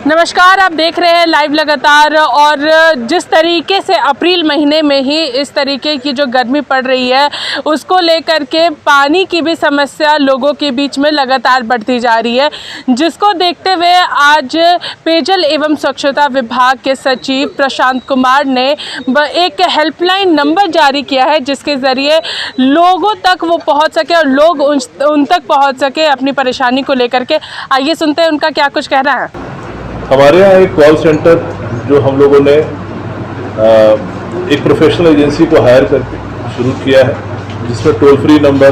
नमस्कार, आप देख रहे हैं लाइव लगातार। और जिस तरीके से अप्रैल महीने में ही इस तरीके की जो गर्मी पड़ रही है उसको लेकर के पानी की भी समस्या लोगों के बीच में लगातार बढ़ती जा रही है, जिसको देखते हुए आज पेयजल एवं स्वच्छता विभाग के सचिव प्रशांत कुमार ने एक हेल्पलाइन नंबर जारी किया है, जिसके ज़रिए लोगों तक वो पहुंच सके और लोग उन तक पहुंच सके अपनी परेशानी को लेकर के। आइए सुनते हैं उनका क्या कुछ कहना है। हमारे यहाँ एक कॉल सेंटर जो हम लोगों ने एक प्रोफेशनल एजेंसी को हायर करके शुरू किया है, जिसमें टोल फ्री नंबर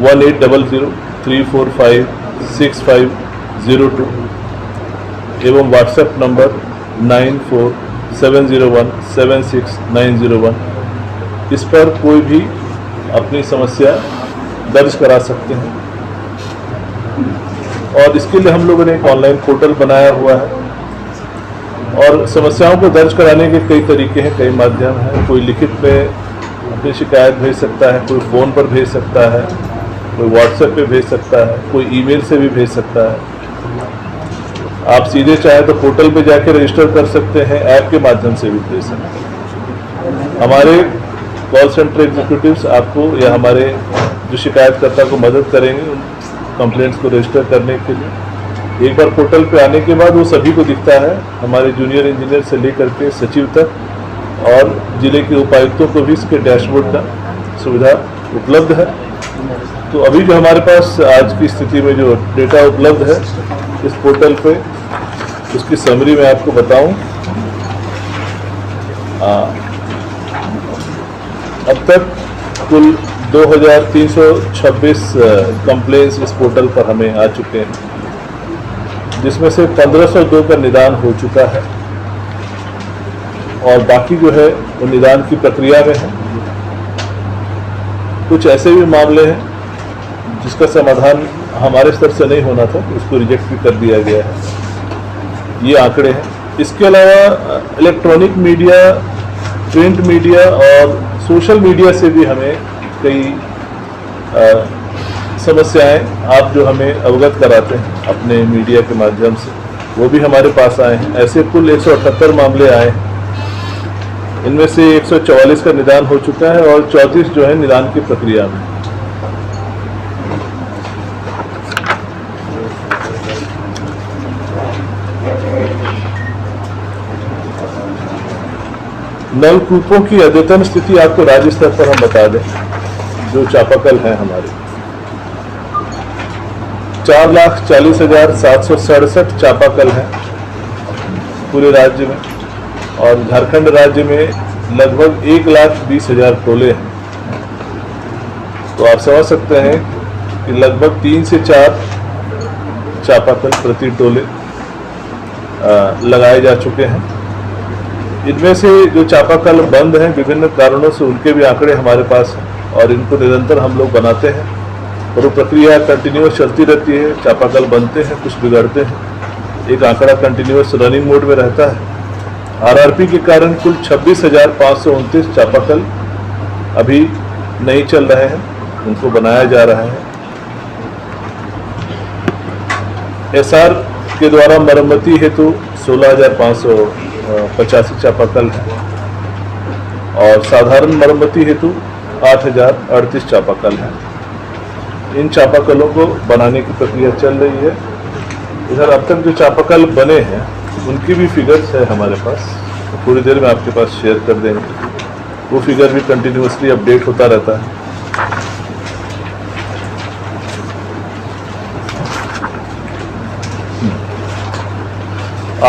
1800-345-6502 एवं व्हाट्सएप नंबर 9470176901, इस पर कोई भी अपनी समस्या दर्ज करा सकते हैं। और इसके लिए हम लोगों ने एक ऑनलाइन पोर्टल बनाया हुआ है और समस्याओं को दर्ज कराने के कई तरीके हैं, कई माध्यम हैं। कोई लिखित में अपनी शिकायत भेज सकता है, कोई फ़ोन पर भेज सकता है, कोई व्हाट्सएप पे भेज सकता है, कोई ईमेल से भी भेज सकता है। आप सीधे चाहे तो पोर्टल पे जाके रजिस्टर कर सकते हैं, ऐप के माध्यम से भी भेज सकते हैं। हमारे कॉल सेंटर एग्जीक्यूटिव्स आपको या हमारे जो शिकायतकर्ता को मदद करेंगे कंप्लेंट्स को रजिस्टर करने के लिए। एक बार पोर्टल पे आने के बाद वो सभी को दिखता है, हमारे जूनियर इंजीनियर से लेकर के सचिव तक और जिले के उपायुक्तों को भी इसके डैशबोर्ड का सुविधा उपलब्ध है। तो अभी जो हमारे पास आज की स्थिति में जो डेटा उपलब्ध है इस पोर्टल पे, उसकी समरी मैं आपको बताऊं। अब तक कुल 2326 कंप्लेंट्स इस पोर्टल पर हमें आ चुके हैं, जिसमें से 1502 का निदान हो चुका है और बाकी जो है वो निदान की प्रक्रिया में है। कुछ ऐसे भी मामले हैं जिसका समाधान हमारे स्तर से नहीं होना था, उसको रिजेक्ट भी कर दिया गया है। ये आंकड़े हैं। इसके अलावा इलेक्ट्रॉनिक मीडिया, प्रिंट मीडिया और सोशल मीडिया से भी हमें कई समस्याएं आप जो हमें अवगत कराते हैं अपने मीडिया के माध्यम से, वो भी हमारे पास आए हैं। ऐसे कुल 178 मामले आए हैं। इनमें से 144 का निदान हो चुका है और 34 जो है निदान की प्रक्रिया में। नलकूपों की अद्यतन स्थिति आपको राज्य स्तर पर हम बता दें। जो चापाकल हैं हमारे 4,40,767 चापाकल हैं पूरे राज्य में, और झारखंड राज्य में लगभग 1,20,000 टोले हैं। तो आप समझ सकते हैं कि लगभग 3 से 4 चापाकल प्रति टोले लगाए जा चुके हैं। इनमें से जो चापाकल बंद हैं विभिन्न कारणों से, उनके भी आंकड़े हमारे पास हैं और इनको निरंतर हम लोग बनाते हैं और वो प्रक्रिया कंटिन्यूस चलती रहती है। चापाकल बनते हैं, कुछ बिगड़ते हैं, एक आंकड़ा कंटिन्यूस रनिंग मोड में रहता है। आरआरपी के कारण कुल 26,529 चापाकल अभी नहीं चल रहे हैं, उनको बनाया जा रहा है। एसआर के द्वारा मरम्मती हेतु 16,585 चापाकल है और साधारण मरम्मती हेतु 8,038 चापाकल हैं। इन चापाकलों को बनाने की प्रक्रिया चल रही है। इधर अब तक जो चापाकल बने हैं उनकी भी फिगर्स है हमारे पास, तो थोड़ी देर में आपके पास शेयर कर देंगे। वो फिगर भी कंटिन्यूसली अपडेट होता रहता है।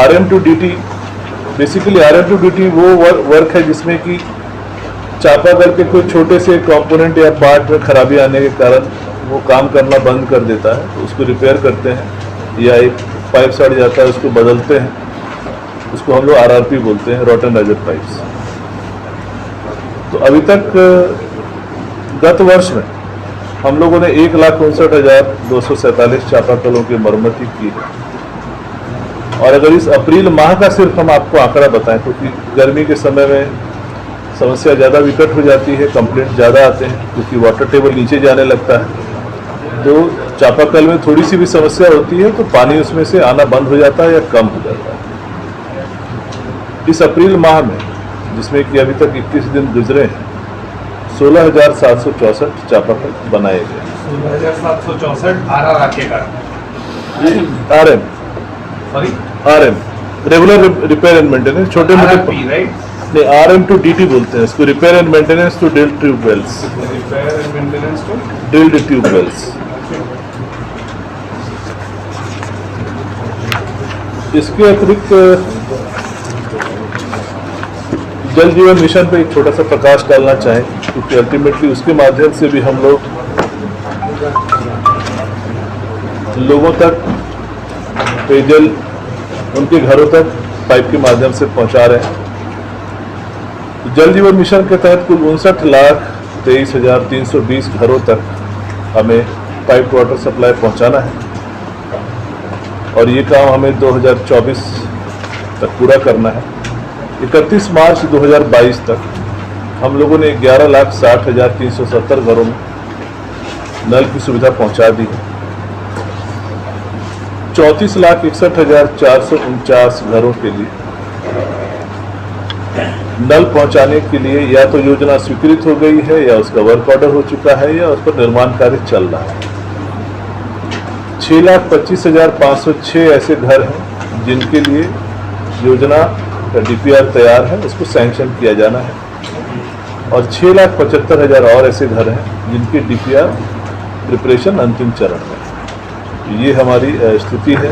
RM2DT, बेसिकली RM2DT वो वर्क है जिसमें कि चापाकल के कोई छोटे से कंपोनेंट या पार्ट में खराबी आने के कारण वो काम करना बंद कर देता है, तो उसको रिपेयर करते हैं, या एक पाइप सड़ जाता है उसको बदलते हैं। उसको हम लोग RRP बोलते हैं, रॉटन राइजर पाइप्स। तो अभी तक गत वर्ष में हम लोगों ने 1,59,247 चापाकलों की मरम्मती की है। और अगर इस अप्रैल माह का सिर्फ हम आपको आंकड़ा बताएं, क्योंकि गर्मी के समय में समस्या ज़्यादा विकट हो जाती है, कंप्लेंट ज़्यादा आते हैं क्योंकि वाटर टेबल नीचे जाने लगता है। तो चापाकल में थोड़ी सी भी समस्या होती है तो पानी उसमें से आना बंद हो जाता है या कम हो जाता है। इस अप्रैल माह में, जिसमें कि अभी तक 21 दिन गुजरे हैं, 16,764 चापाकल बनाए गए। 16,764 आरआर के कारण RM, sorry RM regular repair and maintenance, छोटे मोटे आरआरपी राइट, नहीं, RM टू DT बोलते हैं इसको, repair and maintenance to drilled tubewells, repair and maintenance to drilled tubewells. इसके अतिरिक्त जल जीवन मिशन पे एक छोटा सा प्रकाश डालना चाहें, क्योंकि अल्टीमेटली उसके माध्यम से भी हम लोगों तक पेयजल उनके घरों तक पाइप के माध्यम से पहुंचा रहे हैं। जल जीवन मिशन के तहत कुल 59,23,320 घरों तक हमें पाइप वाटर सप्लाई पहुंचाना है और ये काम हमें 2024 तक पूरा करना है। 31 मार्च 2022 तक हम लोगों ने 11,60,370 घरों में नल की सुविधा पहुंचा दी है। 34,61,449 घरों के लिए नल पहुंचाने के लिए या तो योजना स्वीकृत हो गई है या उसका वर्क ऑर्डर हो चुका है या उस पर निर्माण कार्य चल रहा है। 6,25,506 ऐसे घर हैं जिनके लिए योजना का DPR तैयार है, उसको सैंक्शन किया जाना है और 6,75,000 और ऐसे घर हैं जिनके DPR प्रिपरेशन अंतिम चरण में। ये हमारी स्थिति है।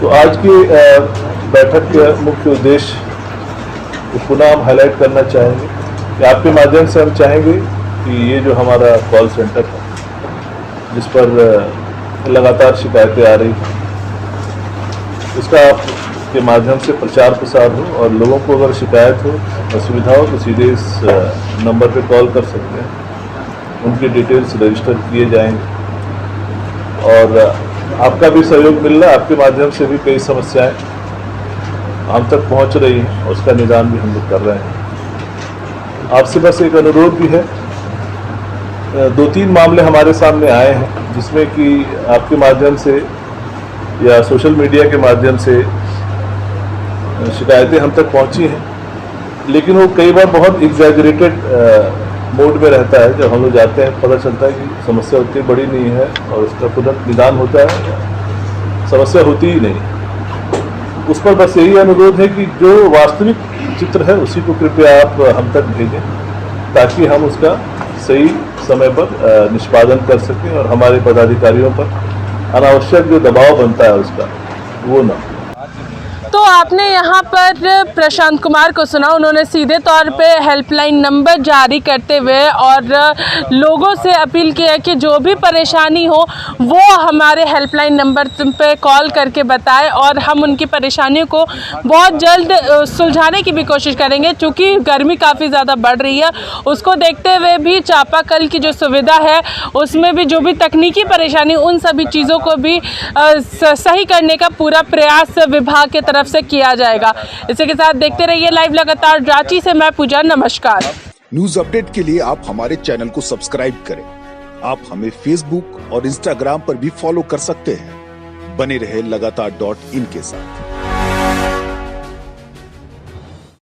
तो आज की बैठक के मुख्य उद्देश्य को पुनः हम हाईलाइट करना चाहेंगे कि आपके माध्यम से हम चाहेंगे कि ये जो हमारा कॉल सेंटर है, जिस पर लगातार शिकायतें आ रही हैं, उसका आपके माध्यम से प्रचार प्रसार हो और लोगों को अगर शिकायत हो, असुविधा हो तो सीधे इस नंबर पे कॉल कर सकते हैं। उनके डिटेल्स रजिस्टर किए जाएंगे और आपका भी सहयोग मिल रहा है। आपके माध्यम से भी कई समस्याएं हम तक पहुंच रही हैं और उसका निदान भी हम लोग कर रहे हैं। आपसे बस एक अनुरोध भी है, 2-3 मामले हमारे सामने आए हैं जिसमें कि आपके माध्यम से या सोशल मीडिया के माध्यम से शिकायतें हम तक पहुंची हैं, लेकिन वो कई बार बहुत एग्जैजरेटेड मोड में रहता है। जब हम लोग जाते हैं पता चलता है कि समस्या उतनी बड़ी नहीं है और उसका तुरंत निदान होता है, समस्या होती ही नहीं। उस पर बस यही अनुरोध है कि जो वास्तविक चित्र है उसी को कृपया आप हम तक भेजें ताकि हम उसका सही समय पर निष्पादन कर सकें और हमारे पदाधिकारियों पर अनावश्यक जो दबाव बनता है उसका वो ना। तो आपने यहाँ पर प्रशांत कुमार को सुना, उन्होंने सीधे तौर पे हेल्पलाइन नंबर जारी करते हुए और लोगों से अपील किया कि जो भी परेशानी हो वो हमारे हेल्पलाइन नंबर पे कॉल करके बताएं और हम उनकी परेशानियों को बहुत जल्द सुलझाने की भी कोशिश करेंगे। चूँकि गर्मी काफ़ी ज़्यादा बढ़ रही है, उसको देखते हुए भी चापाकल की जो सुविधा है उसमें भी जो भी तकनीकी परेशानी, उन सभी चीज़ों को भी सही करने का पूरा प्रयास विभाग के तरफ से किया जाएगा। इसी के साथ देखते रहिए लाइव लगातार। रांची से मैं पूजा, नमस्कार। न्यूज अपडेट के लिए आप हमारे चैनल को सब्सक्राइब करें। आप हमें फेसबुक और इंस्टाग्राम पर भी फॉलो कर सकते हैं। बने रहे लगातार.in के साथ।